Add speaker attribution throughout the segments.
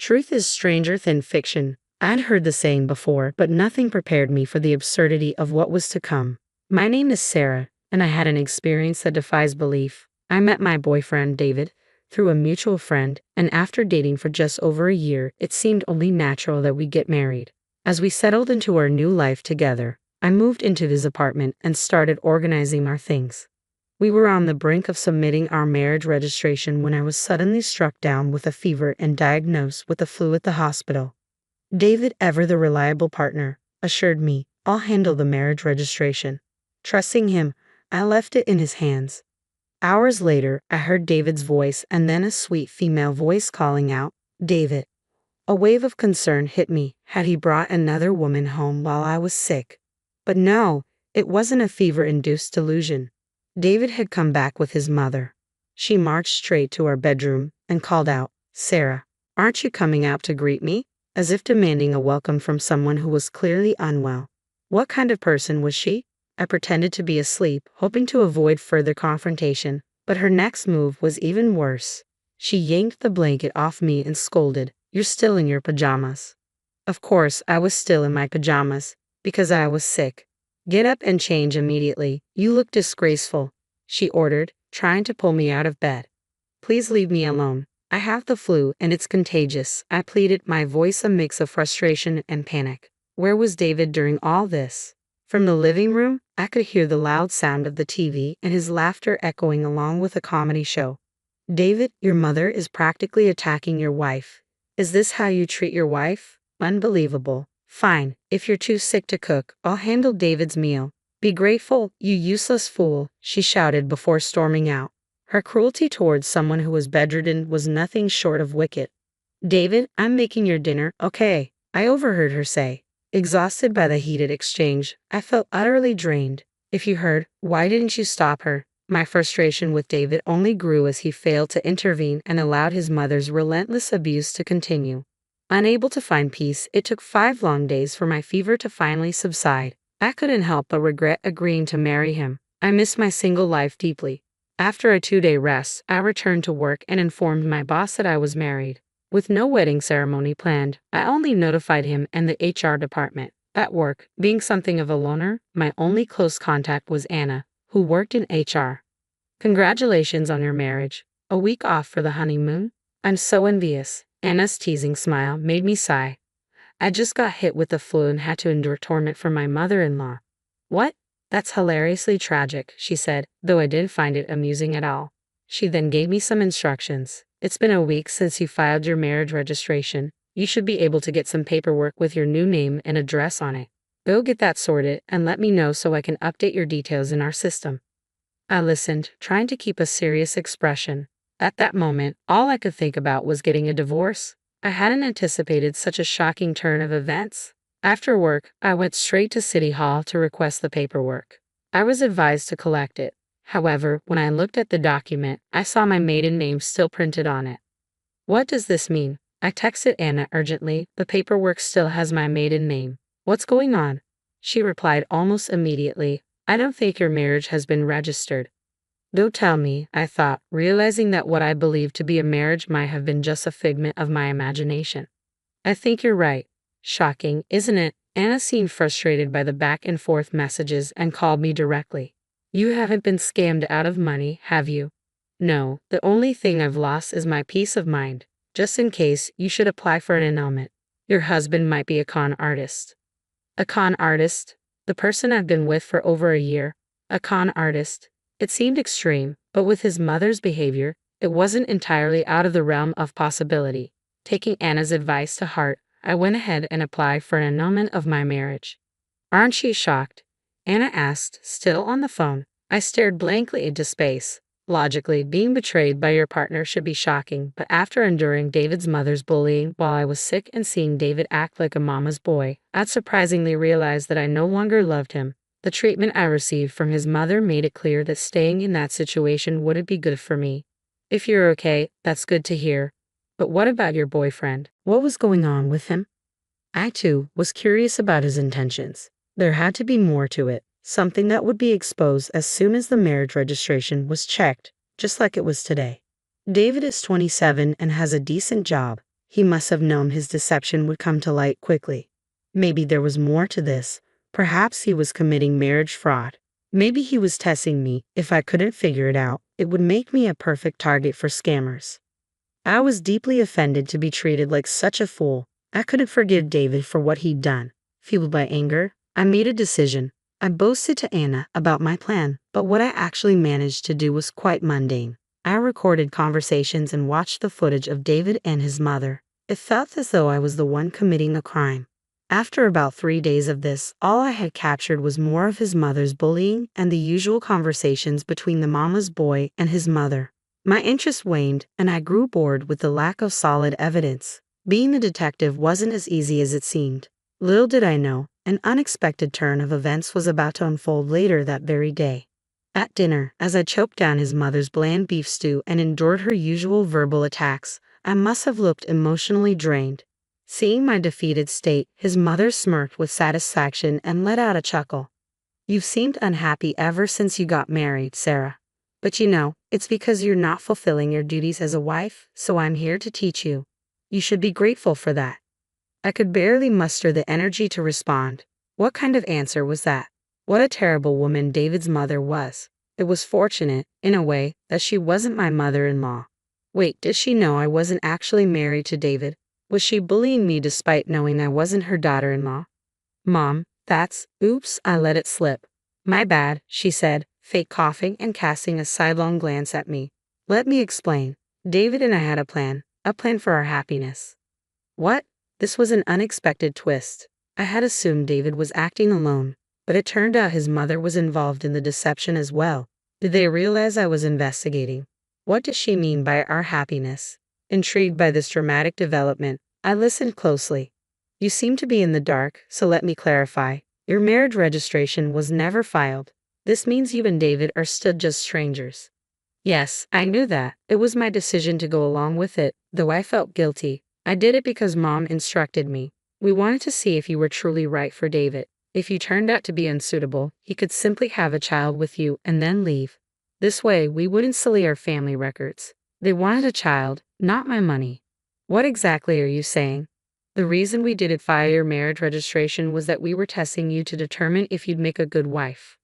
Speaker 1: Truth is stranger than fiction. I'd heard the saying before, but nothing prepared me for the absurdity of what was to come. My name is Sarah, and I had an experience that defies belief. I met my boyfriend, David, through a mutual friend, and after dating for just over a year, it seemed only natural that we get married. As we settled into our new life together, I moved into his apartment and started organizing our things. We were on the brink of submitting our marriage registration when I was suddenly struck down with a fever and diagnosed with the flu at the hospital. David, ever the reliable partner, assured me, "I'll handle the marriage registration." Trusting him, I left it in his hands. Hours later, I heard David's voice and then a sweet female voice calling out, "David." A wave of concern hit me. Had he brought another woman home while I was sick? But no, it wasn't a fever-induced delusion. David had come back with his mother. She marched straight to our bedroom and called out, "Sarah, aren't you coming out to greet me?" As if demanding a welcome from someone who was clearly unwell. What kind of person was she? I pretended to be asleep, hoping to avoid further confrontation, but her next move was even worse. She yanked the blanket off me and scolded, "You're still in your pajamas." Of course, I was still in my pajamas, because I was sick. "Get up and change immediately. You look disgraceful," she ordered, trying to pull me out of bed. "Please leave me alone. I have the flu and it's contagious," I pleaded, my voice a mix of frustration and panic. Where was David during all this? From the living room, I could hear the loud sound of the TV and his laughter echoing along with a comedy show. "David, your mother is practically attacking your wife. Is this how you treat your wife? Unbelievable. Fine, if you're too sick to cook, I'll handle David's meal. Be grateful, you useless fool," she shouted before storming out. Her cruelty towards someone who was bedridden was nothing short of wicked. "David, I'm making your dinner, okay?" I overheard her say. Exhausted by the heated exchange, I felt utterly drained. "If you heard, why didn't you stop her?" My frustration with David only grew as he failed to intervene and allowed his mother's relentless abuse to continue. Unable to find peace, it took 5 long days for my fever to finally subside. I couldn't help but regret agreeing to marry him. I miss my single life deeply. After a 2-day rest, I returned to work and informed my boss that I was married. With no wedding ceremony planned, I only notified him and the HR department. At work, being something of a loner, my only close contact was Anna, who worked in HR. "Congratulations on your marriage. A week off for the honeymoon? I'm so envious." Anna's teasing smile made me sigh. "I just got hit with the flu and had to endure torment from my mother-in-law." "What? That's hilariously tragic," she said, though I didn't find it amusing at all. She then gave me some instructions. "It's been a week since you filed your marriage registration. You should be able to get some paperwork with your new name and address on it. Go get that sorted and let me know so I can update your details in our system." I listened, trying to keep a serious expression. At that moment, all I could think about was getting a divorce. I hadn't anticipated such a shocking turn of events. After work, I went straight to City Hall to request the paperwork. I was advised to collect it. However, when I looked at the document, I saw my maiden name still printed on it. "What does this mean?" I texted Anna urgently. "The paperwork still has my maiden name. What's going on?" She replied almost immediately, "I don't think your marriage has been registered." Don't tell me, I thought, realizing that what I believed to be a marriage might have been just a figment of my imagination. "I think you're right." Shocking, isn't it? Anna seemed frustrated by the back and forth messages and called me directly. "You haven't been scammed out of money, have you?" "No, the only thing I've lost is my peace of mind. Just in case, you should apply for an annulment. Your husband might be a con artist." "A con artist? The person I've been with for over a year? A con artist?" It seemed extreme, but with his mother's behavior, it wasn't entirely out of the realm of possibility. Taking Anna's advice to heart, I went ahead and applied for an annulment of my marriage. "Aren't you shocked?" Anna asked, still on the phone. I stared blankly into space. Logically, being betrayed by your partner should be shocking, but after enduring David's mother's bullying while I was sick and seeing David act like a mama's boy, I'd surprisingly realized that I no longer loved him. The treatment I received from his mother made it clear that staying in that situation wouldn't be good for me. "If you're okay, that's good to hear. But what about your boyfriend? What was going on with him?" I, too, was curious about his intentions. There had to be more to it, something that would be exposed as soon as the marriage registration was checked, just like it was today. David is 27 and has a decent job. He must have known his deception would come to light quickly. Maybe there was more to this. Perhaps he was committing marriage fraud. Maybe he was testing me. If I couldn't figure it out, it would make me a perfect target for scammers. I was deeply offended to be treated like such a fool. I couldn't forgive David for what he'd done. Fueled by anger, I made a decision. I boasted to Anna about my plan, but what I actually managed to do was quite mundane. I recorded conversations and watched the footage of David and his mother. It felt as though I was the one committing a crime. After about 3 days of this, all I had captured was more of his mother's bullying and the usual conversations between the mama's boy and his mother. My interest waned, and I grew bored with the lack of solid evidence. Being a detective wasn't as easy as it seemed. Little did I know, an unexpected turn of events was about to unfold later that very day. At dinner, as I choked down his mother's bland beef stew and endured her usual verbal attacks, I must have looked emotionally drained. Seeing my defeated state, his mother smirked with satisfaction and let out a chuckle. "You've seemed unhappy ever since you got married, Sarah. But it's because you're not fulfilling your duties as a wife, so I'm here to teach you. You should be grateful for that." I could barely muster the energy to respond. What kind of answer was that? What a terrible woman David's mother was. It was fortunate, in a way, that she wasn't my mother-in-law. Wait, did she know I wasn't actually married to David? Was she bullying me despite knowing I wasn't her daughter-in-law? "Mom, oops, I let it slip. My bad," she said, fake coughing and casting a sidelong glance at me. "Let me explain. David and I had a plan for our happiness." What? This was an unexpected twist. I had assumed David was acting alone, but it turned out his mother was involved in the deception as well. Did they realize I was investigating? What did she mean by our happiness? Intrigued by this dramatic development, I listened closely. "You seem to be in the dark, so let me clarify. Your marriage registration was never filed. This means you and David are still just strangers." Yes, I knew that. It was my decision to go along with it, though I felt guilty. I did it because Mom instructed me. We wanted to see if you were truly right for David. If you turned out to be unsuitable, he could simply have a child with you and then leave. This way, we wouldn't sully our family records. They wanted a child, not my money. What exactly are you saying? The reason we didn't file your marriage registration was that we were testing you to determine if you'd make a good wife.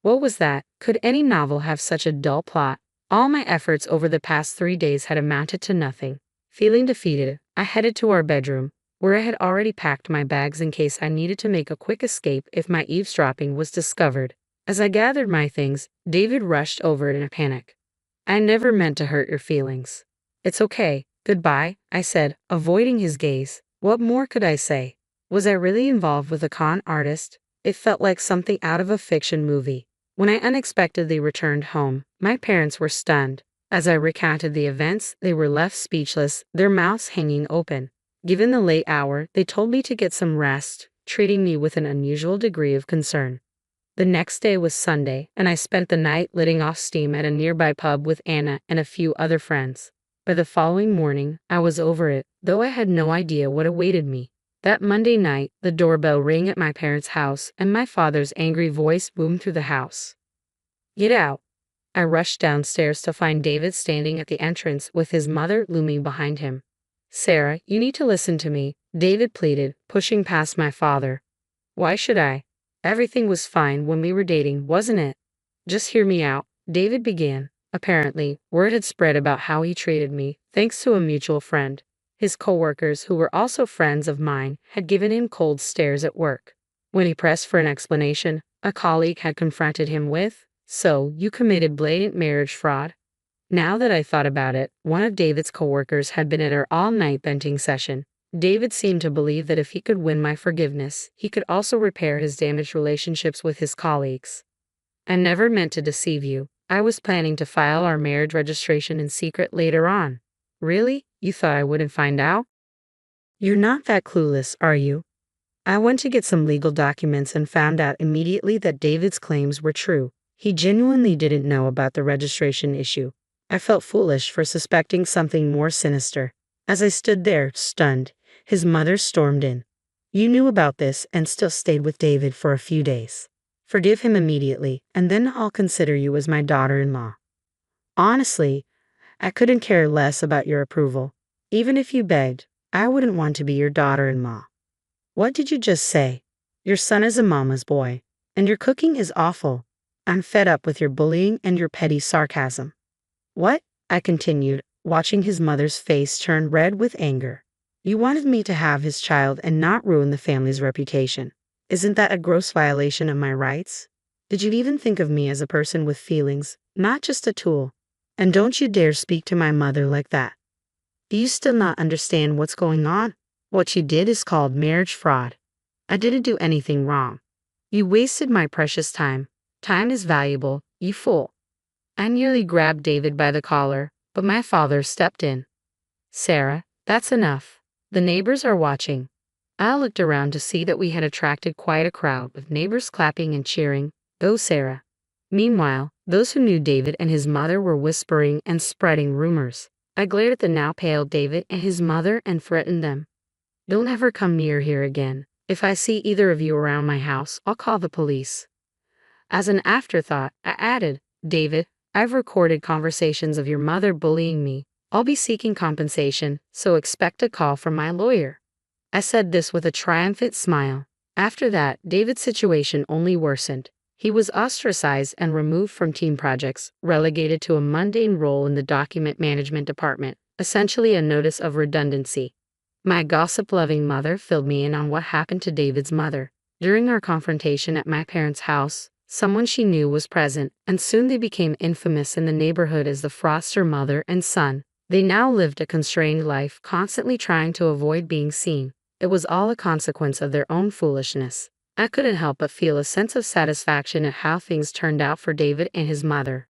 Speaker 1: What was that? Could any novel have such a dull plot? All my efforts over the past 3 days had amounted to nothing. Feeling defeated, I headed to our bedroom, where I had already packed my bags in case I needed to make a quick escape if my eavesdropping was discovered. As I gathered my things, David rushed over in a panic. "I never meant to hurt your feelings." "It's okay. Goodbye," I said, avoiding his gaze. What more could I say? Was I really involved with a con artist? It felt like something out of a fiction movie. When I unexpectedly returned home, my parents were stunned. As I recounted the events, they were left speechless, their mouths hanging open. Given the late hour, they told me to get some rest, treating me with an unusual degree of concern. The next day was Sunday, and I spent the night letting off steam at a nearby pub with Anna and a few other friends. By the following morning, I was over it, though I had no idea what awaited me. That Monday night, the doorbell rang at my parents' house, and my father's angry voice boomed through the house. "Get out." I rushed downstairs to find David standing at the entrance with his mother looming behind him. "Sarah, you need to listen to me," David pleaded, pushing past my father. "Why should I? Everything was fine when we were dating, wasn't it?" "Just hear me out," David began. Apparently, word had spread about how he treated me, thanks to a mutual friend. His coworkers, who were also friends of mine, had given him cold stares at work. When he pressed for an explanation, a colleague had confronted him with, "So, you committed blatant marriage fraud?" Now that I thought about it, one of David's coworkers had been at our all-night venting session. David seemed to believe that if he could win my forgiveness, he could also repair his damaged relationships with his colleagues. "I never meant to deceive you. I was planning to file our marriage registration in secret later on." "Really? You thought I wouldn't find out?" "You're not that clueless, are you?" I went to get some legal documents and found out immediately that David's claims were true. He genuinely didn't know about the registration issue. I felt foolish for suspecting something more sinister. As I stood there, stunned, his mother stormed in. "You knew about this and still stayed with David for a few days. Forgive him immediately, and then I'll consider you as my daughter-in-law." Honestly, I couldn't care less about your approval. Even if you begged, I wouldn't want to be your daughter-in-law. What did you just say? Your son is a mama's boy, and your cooking is awful. I'm fed up with your bullying and your petty sarcasm. What? I continued, watching his mother's face turn red with anger. You wanted me to have his child and not ruin the family's reputation. Isn't that a gross violation of my rights? Did you even think of me as a person with feelings, not just a tool? And don't you dare speak to my mother like that. Do you still not understand what's going on? What you did is called marriage fraud. I didn't do anything wrong. You wasted my precious time. Time is valuable, you fool. I nearly grabbed David by the collar, but my father stepped in. Sarah, that's enough. The neighbors are watching. I looked around to see that we had attracted quite a crowd, with neighbors clapping and cheering, "Go Sarah." Meanwhile, those who knew David and his mother were whispering and spreading rumors. I glared at the now pale David and his mother and threatened them. Don't ever come near here again. If I see either of you around my house, I'll call the police. As an afterthought, I added, David, I've recorded conversations of your mother bullying me. I'll be seeking compensation, so expect a call from my lawyer. I said this with a triumphant smile. After that, David's situation only worsened. He was ostracized and removed from team projects, relegated to a mundane role in the document management department, essentially a notice of redundancy. My gossip-loving mother filled me in on what happened to David's mother. During our confrontation at my parents' house, someone she knew was present, and soon they became infamous in the neighborhood as the Foster mother and son. They now lived a constrained life, constantly trying to avoid being seen. It was all a consequence of their own foolishness. I couldn't help but feel a sense of satisfaction at how things turned out for David and his mother.